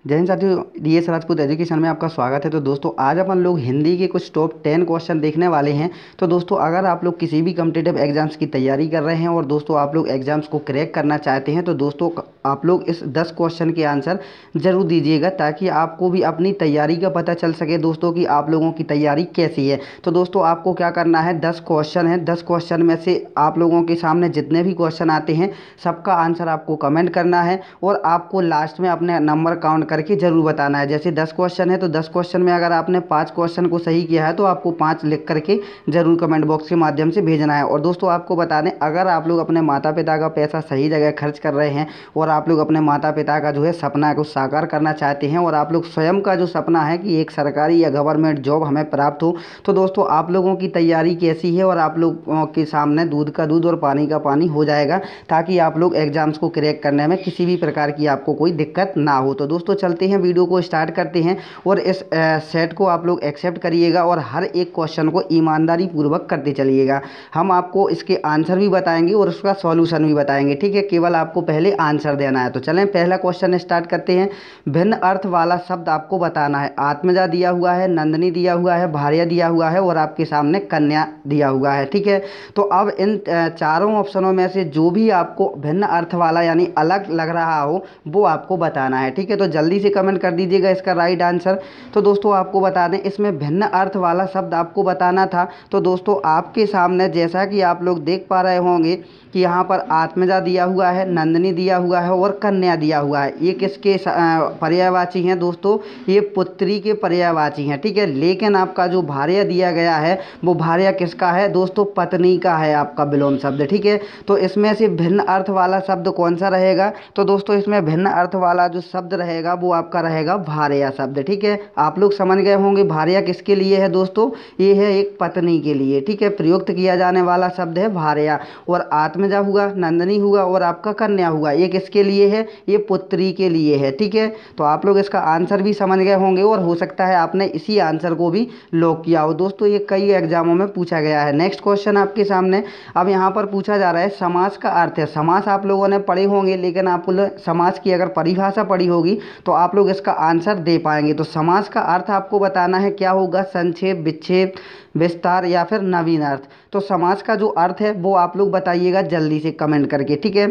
जय हिंद साथियों, DS Rajput education में आपका स्वागत है। तो दोस्तों आज अपन लोग हिंदी के कुछ टॉप 10 क्वेश्चन देखने वाले हैं। तो दोस्तों अगर आप लोग किसी भी कॉम्पिटिटिव एग्जाम्स की तैयारी कर रहे हैं और दोस्तों आप लोग एग्जाम्स को क्रैक करना चाहते हैं तो दोस्तों आप लोग इस 10 क्वेश्चन के आंसर ज़रूर दीजिएगा ताकि आपको भी अपनी तैयारी का पता चल सके दोस्तों कि आप लोगों की तैयारी कैसी है। तो दोस्तों आपको क्या करना है, 10 क्वेश्चन है, 10 क्वेश्चन में से आप लोगों के सामने जितने भी क्वेश्चन आते हैं सबका आंसर आपको कमेंट करना है और आपको लास्ट में अपने नंबर काउंट करके ज़रूर बताना है। जैसे 10 क्वेश्चन है तो 10 क्वेश्चन में अगर आपने 5 क्वेश्चन को सही किया है तो आपको 5 लिख करके ज़रूर कमेंट बॉक्स के माध्यम से भेजना है। और दोस्तों आपको बता दें, अगर आप लोग अपने माता पिता का पैसा सही जगह खर्च कर रहे हैं और आप लोग अपने माता पिता का जो है सपना को साकार करना चाहते हैं और आप लोग स्वयं का जो सपना है कि एक सरकारी या गवर्नमेंट जॉब हमें प्राप्त हो, तो दोस्तों आप लोगों की तैयारी कैसी है और आप लोगों के सामने दूध का दूध और पानी का पानी हो जाएगा ताकि आप लोग एग्जाम्स को क्रैक करने में किसी भी प्रकार की आपको कोई दिक्कत ना हो। तो दोस्तों चलते हैं, वीडियो को स्टार्ट करते हैं और इस सेट को आप लोग एक्सेप्ट करिएगा और हर एक क्वेश्चन को ईमानदारी पूर्वक करते चलिएगा। हम आपको इसके आंसर भी बताएंगे और उसका सॉल्यूशन भी बताएंगे, ठीक है। केवल आपको पहले आंसर देना है। तो चलें पहला क्वेश्चन स्टार्ट करते हैं। भिन्न अर्थ वाला शब्द आपको बताना है। आत्मजा दिया हुआ है, नंदिनी दिया हुआ है, भार्या दिया हुआ है और आपके सामने कन्या दिया हुआ है, ठीक है। तो अब इन चारों ऑप्शनों में से जो भी आपको भिन्न अर्थ वाला यानी अलग लग रहा हो वो आपको बताना है, ठीक है। तो जल्दी से कमेंट कर दीजिएगा इसका राइट आंसर। तो दोस्तों आपको बता दें, इसमें भिन्न अर्थ वाला शब्द आपको बताना था। तो दोस्तों आपके सामने जैसा कि आप लोग देख पा रहे होंगे कि यहाँ पर आत्मजा दिया हुआ है, नंदिनी दिया हुआ है और कन्या दिया हुआ है। ये किसके पर्यायवाची हैं दोस्तों? ये पुत्री के पर्यायवाची हैं, ठीक है। लेकिन आपका जो भार्या दिया गया है वो भार्या किसका है दोस्तों? पत्नी का है आपका विलोम शब्द, ठीक है। तो इसमें से भिन्न अर्थ वाला शब्द कौन सा रहेगा? तो दोस्तों इसमें भिन्न अर्थ वाला जो शब्द रहेगा वो आपका रहेगा भार्या शब्द, ठीक है। आप लोग समझ गए होंगे भार्या किसके लिए है दोस्तों? ये है एक पत्नी के लिए, ठीक है। प्रयुक्त किया जाने वाला शब्द है भार्या। और आत्मजा हुआ, नंदिनी हुआ और आपका कन्या हुआ, ये किसके लिए है? ये पुत्री के लिए है, ठीक है। तो आप लोग इसका आंसर भी समझ गए होंगे और हो सकता है आपने इसी आंसर को भी लॉक किया हो दोस्तों। ये कई एग्जामों में पूछा गया है। नेक्स्ट क्वेश्चन आपके सामने अब यहाँ पर पूछा जा रहा है, समास का अर्थ है। समास आप लोगों ने पढ़े होंगे, लेकिन आपको समास की अगर परिभाषा पढ़ी होगी तो आप लोग इसका आंसर दे पाएंगे। तो समास का अर्थ आपको बताना है क्या होगा? संक्षेप, विक्षेप, विस्तार या फिर नवीन अर्थ। तो समास का जो अर्थ है वो आप लोग बताइएगा जल्दी से कमेंट करके, ठीक है।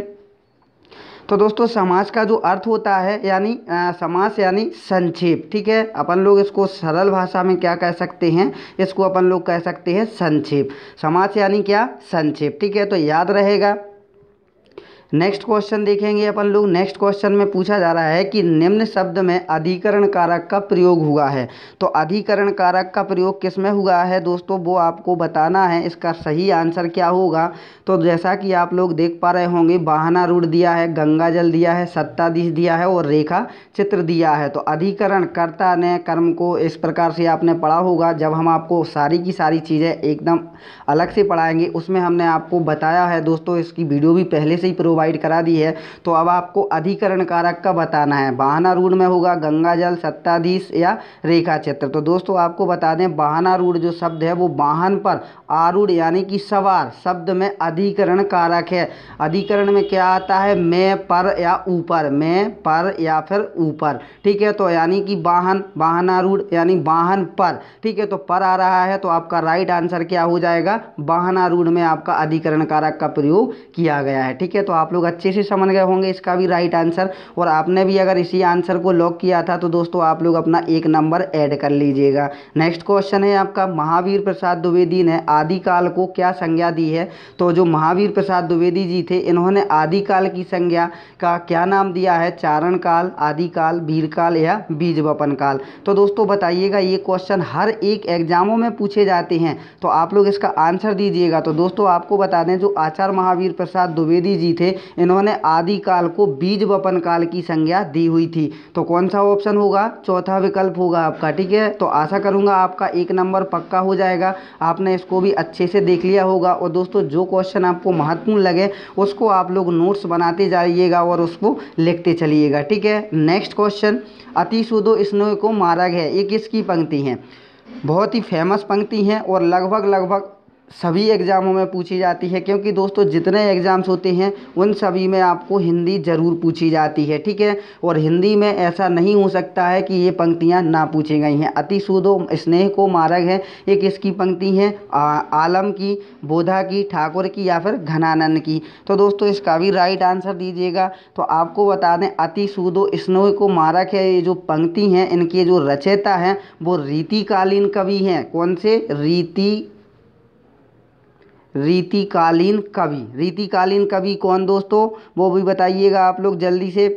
तो दोस्तों समास का जो अर्थ होता है यानी समास यानी संक्षेप, ठीक है। अपन लोग इसको सरल भाषा में क्या कह सकते हैं? इसको अपन लोग कह सकते हैं संक्षेप। समास यानी क्या? संक्षेप, ठीक है। तो याद रहेगा। नेक्स्ट क्वेश्चन देखेंगे अपन लोग। नेक्स्ट क्वेश्चन में पूछा जा रहा है कि निम्न शब्द में अधिकरण कारक का प्रयोग हुआ है। तो अधिकरण कारक का प्रयोग किस में हुआ है दोस्तों वो आपको बताना है। इसका सही आंसर क्या होगा? तो जैसा कि आप लोग देख पा रहे होंगे, वाहनारूढ़ दिया है, गंगा जल दिया है, सत्ताधीश दिया है और रेखा चित्र दिया है। तो अधिकरण कर्ता ने कर्म को इस प्रकार से आपने पढ़ा होगा। जब हम आपको सारी की सारी चीज़ें एकदम अलग से पढ़ाएंगे उसमें हमने आपको बताया है दोस्तों, इसकी वीडियो भी पहले से ही प्रोवाइड करा दी है। तो अब आपको अधिकरण कारक का बताना है। वाहनारूढ़ में होगा गंगा जल, सत्ताधीश या रेखा चित्र। तो दोस्तों आपको बता दें, वाहनारूढ़ जो शब्द है वो वाहन पर आरूढ़ यानी कि सवार शब्द में अधिकरण कारक है। अधिकरण में क्या आता है? मैं, पर या ऊपर, मैं, पर या फिर ऊपर, ठीक है। तो यानी कि वाहन, वाहनारूढ़ यानी वाहन पर, ठीक है। तो पर आ रहा है तो आपका राइट आंसर क्या हो जाएगा? वाहनारूढ़ में आपका अधिकरण कारक का प्रयोग किया गया है, ठीक है। तो आप लोग अच्छे से समझ गए होंगे इसका भी राइट आंसर। और आपने भी अगर इसी आंसर को लॉक किया था तो दोस्तों आप लोग अपना 1 नंबर ऐड कर लीजिएगा। नेक्स्ट क्वेश्चन है आपका, महावीर प्रसाद द्विवेदी ने आदिकाल को क्या संज्ञा दी है? तो जो महावीर प्रसाद द्विवेदी जी थे इन्होंने आदिकाल की संज्ञा का क्या नाम दिया है? चारण काल, आदिकाल, वीरकाल या बीज वपन काल। तो दोस्तों बताइएगा, ये क्वेश्चन हर एक एग्जामों में पूछे जाते हैं तो आप लोग इसका आंसर दीजिएगा। तो दोस्तों आपको बता दें, जो आचार्य महावीर प्रसाद द्विवेदी जी थे इन्होंने आदिकाल को बीज वपन काल की संज्ञा दी हुई थी। तो कौन सा ऑप्शन होगा? चौथा विकल्प होगा आपका, ठीक है। तो आशा करूंगा आपका 1 नंबर पक्का हो जाएगा। आपने इसको भी अच्छे से देख लिया होगा। और दोस्तों जो क्वेश्चन आपको महत्वपूर्ण लगे उसको आप लोग नोट्स बनाते जाइएगा और उसको लिखते चलिएगा, ठीक है। नेक्स्ट क्वेश्चन, अति सुदो स्नो को मारा गया, ये किसकी पंक्ति है? बहुत ही फेमस पंक्ति है और लगभग सभी एग्ज़ामों में पूछी जाती है, क्योंकि दोस्तों जितने एग्ज़ाम्स होते हैं उन सभी में आपको हिंदी ज़रूर पूछी जाती है, ठीक है। और हिंदी में ऐसा नहीं हो सकता है कि ये पंक्तियाँ ना पूछी गई हैं। अति सूदो स्नेह को मार्ग है, ये किसकी पंक्ति है? आलम की, बोधा की, ठाकुर की या फिर घनानंद की। तो दोस्तों इसका भी राइट आंसर दीजिएगा। तो आपको बता दें अति सूदो स्नेह को मारक है, ये जो पंक्ति हैं इनके जो रचयिता हैं वो रीतिकालीन कवि हैं। कौन से? रीतिकालीन कवि कौन दोस्तों? वो भी बताइएगा आप लोग जल्दी से।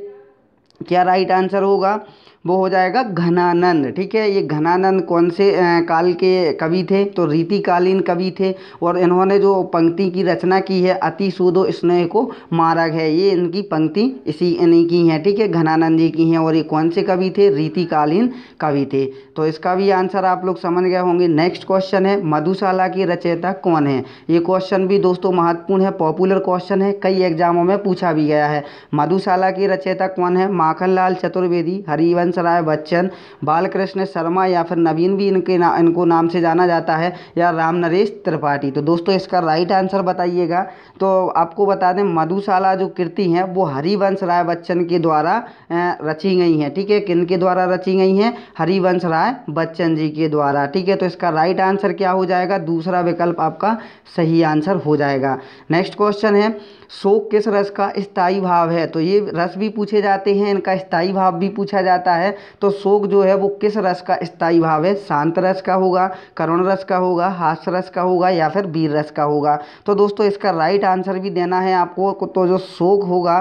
क्या राइट आंसर होगा? वो हो जाएगा घनानंद, ठीक है। ये घनानंद कौन से काल के कवि थे? तो रीतिकालीन कवि थे। और इन्होंने जो पंक्ति की रचना की है अति सूदो स्नेह को मार्ग है, ये इनकी पंक्ति इसी इन्हीं की हैं, ठीक है, घनानंद जी की हैं। और ये कौन से कवि थे? रीतिकालीन कवि थे। तो इसका भी आंसर आप लोग समझ गए होंगे। नेक्स्ट क्वेश्चन है मधुशाला की रचयिता कौन है? ये क्वेश्चन भी दोस्तों महत्वपूर्ण है, पॉपुलर क्वेश्चन है, कई एग्जामों में पूछा भी गया है। मधुशाला की रचयिता कौन है? माखनलाल चतुर्वेदी, हरिवंश राय बच्चन, बालकृष्ण शर्मा या फिर नवीन भी इनको नाम से जाना जाता है, या राम नरेश त्रिपाठी। तो दोस्तों इसका राइट आंसर बताइएगा। तो आपको बता दें मधुशाला जो कृति हैं वो हरिवंश राय बच्चन के द्वारा रची गई हैं, ठीक है। किन के द्वारा रची गई हैं? हरिवंश राय बच्चन जी के द्वारा, ठीक है। तो इसका राइट आंसर क्या हो जाएगा? दूसरा विकल्प आपका सही आंसर हो जाएगा। नेक्स्ट क्वेश्चन है शोक किस रस का स्थायी भाव है? तो ये रस भी पूछे जाते हैं, इनका स्थायी भाव भी पूछा जाता है। तो शोक जो है वो किस रस का स्थायी भाव है? शांत रस का होगा, करुण रस का होगा, हास्य रस का होगा या फिर वीर रस का होगा? तो दोस्तों इसका राइट आंसर भी देना है आपको। तो जो शोक होगा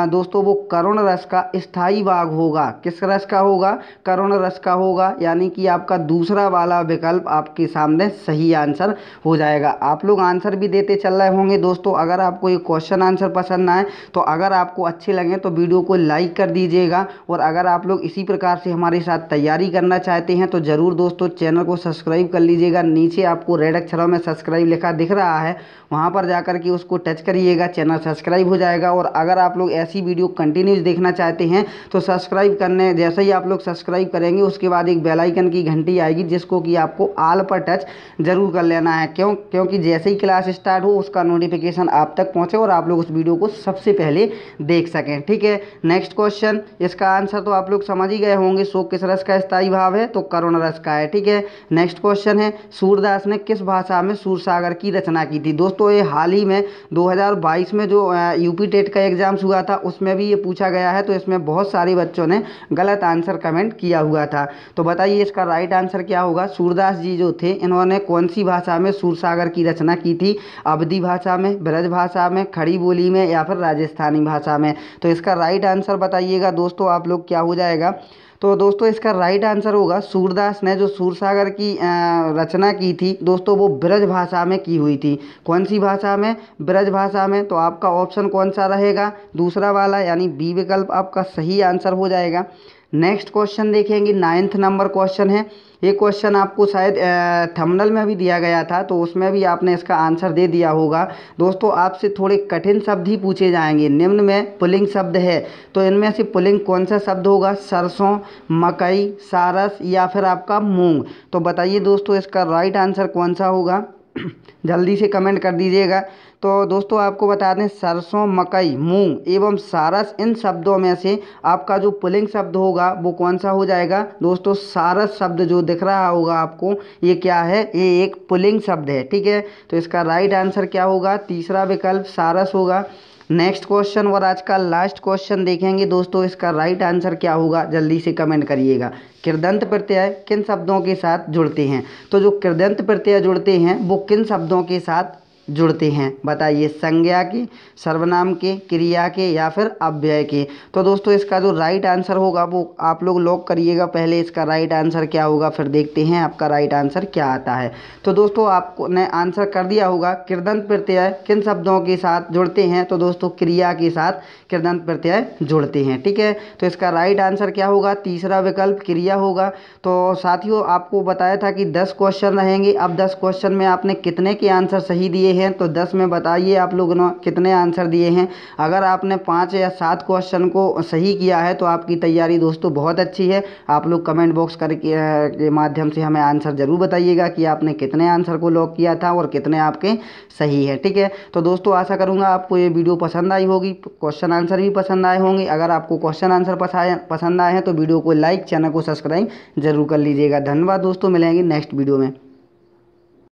दोस्तों वो करुण रस का स्थायी भाव होगा। किस रस का होगा? करुण रस का होगा, यानी कि आपका दूसरा वाला विकल्प आपके सामने सही आंसर हो जाएगा। आप लोग आंसर भी देते चल रहे होंगे दोस्तों। अगर आपको ये क्वेश्चन आंसर पसंद आए तो अगर आपको अच्छे लगे तो वीडियो को लाइक कर दीजिएगा। और अगर आप लोग इसी प्रकार से हमारे साथ तैयारी करना चाहते हैं तो ज़रूर दोस्तों चैनल को सब्सक्राइब कर लीजिएगा। नीचे आपको रेड अक्षरों में सब्सक्राइब लिखा दिख रहा है, वहाँ पर जाकर के उसको टच करिएगा, चैनल सब्सक्राइब हो जाएगा। और अगर आप लोग ऐसी वीडियो कंटिन्यूस देखना चाहते हैं तो सब्सक्राइब करने जैसे ही आप लोग सब्सक्राइब करेंगे उसके बाद एक बेल आइकन की घंटी आएगी जिसको कि आपको ऑल पर टच जरूर कर लेना है। क्योंकि जैसे ही क्लास स्टार्ट हो उसका नोटिफिकेशन आप तक पहुँचे और आप लोग उस वीडियो को सबसे पहले देख सकें, ठीक है। नेक्स्ट क्वेश्चन, इसका आंसर तो आप लोग समझ ही गए होंगे। शोक किस रस का स्थायी भाव है? तो करुण रस का है, ठीक है। नेक्स्ट क्वेश्चन है सूरदास ने किस भाषा में सूरसागर की रचना की थी? दोस्तों ये हाल ही में 2022 में जो यूपी टेट का एग्जाम्स हुआ था उसमें भी ये पूछा गया है। तो इसमें बहुत सारे बच्चों ने गलत आंसर कमेंट किया हुआ था। तो बताइए इसका राइट आंसर क्या होगा? सूरदास जी जो थे इन्होंने कौन सी भाषा में सूरसागर की रचना की थी? अवधी भाषा में, ब्रज भाषा में, खड़ी बोली में या फिर राजस्थानी भाषा में? तो इसका राइट आंसर बताइएगा दोस्तों आप लोग क्या हो जाएगा। तो दोस्तों इसका राइट आंसर होगा सूरदास ने जो सूरसागर की रचना की थी दोस्तों वो ब्रज भाषा में की हुई थी। कौन सी भाषा में? ब्रज भाषा में। तो आपका ऑप्शन कौन सा रहेगा? दूसरा वाला, यानी बी विकल्प आपका सही आंसर हो जाएगा। नेक्स्ट क्वेश्चन देखेंगे, 9th नंबर क्वेश्चन है। ये क्वेश्चन आपको शायद थंबनेल में भी दिया गया था तो उसमें भी आपने इसका आंसर दे दिया होगा। दोस्तों आपसे थोड़े कठिन शब्द ही पूछे जाएंगे। निम्न में पुल्लिंग शब्द है तो इनमें से पुल्लिंग कौन सा शब्द होगा? सरसों, मकई, सारस या फिर आपका मूंग? तो बताइए दोस्तों इसका राइट आंसर कौन सा होगा? जल्दी से कमेंट कर दीजिएगा। तो दोस्तों आपको बता दें सरसों, मकई, मूंग एवं सारस इन शब्दों में से आपका जो पुल्लिंग शब्द होगा वो कौन सा हो जाएगा? दोस्तों सारस शब्द जो दिख रहा होगा आपको ये क्या है? ये एक पुल्लिंग शब्द है, ठीक है। तो इसका राइट आंसर क्या होगा? तीसरा विकल्प सारस होगा। नेक्स्ट क्वेश्चन और आज का लास्ट क्वेश्चन देखेंगे दोस्तों। इसका राइट आंसर क्या होगा? जल्दी से कमेंट करिएगा। कृदंत प्रत्यय किन शब्दों के साथ जुड़ते हैं? तो जो कृदंत प्रत्यय जुड़ते हैं वो किन शब्दों के साथ जुड़ते हैं? बताइए, संज्ञा के, सर्वनाम के, क्रिया के या फिर अव्यय के? तो दोस्तों इसका जो राइट आंसर होगा वो आप लोग लॉक करिएगा। पहले इसका राइट आंसर क्या होगा फिर देखते हैं आपका राइट आंसर क्या आता है। तो दोस्तों आपको ने आंसर कर दिया होगा। कृदंत प्रत्यय किन शब्दों के साथ जुड़ते हैं? तो दोस्तों क्रिया के साथ कृदंत प्रत्यय जुड़ते हैं, ठीक है। तो इसका राइट आंसर क्या होगा? तीसरा विकल्प क्रिया होगा। तो साथियों आपको बताया था कि 10 क्वेश्चन रहेंगे। अब 10 क्वेश्चन में आपने कितने के आंसर सही दिए हैं तो 10 में बताइए आप लोगों ने कितने आंसर दिए हैं। अगर आपने 5 या 7 क्वेश्चन को सही किया है तो आपकी तैयारी दोस्तों बहुत अच्छी है। आप लोग कमेंट बॉक्स के माध्यम से हमें आंसर ज़रूर बताइएगा कि आपने कितने आंसर को लॉक किया था और कितने आपके सही है। ठीक है, तो दोस्तों आशा करूँगा आपको ये वीडियो पसंद आई होगी, क्वेश्चन आंसर भी पसंद आए होंगे। अगर आपको क्वेश्चन आंसर पसंद आए हैं तो वीडियो को लाइक, चैनल को सब्सक्राइब जरूर कर लीजिएगा। धन्यवाद दोस्तों, मिलेंगे नेक्स्ट वीडियो में।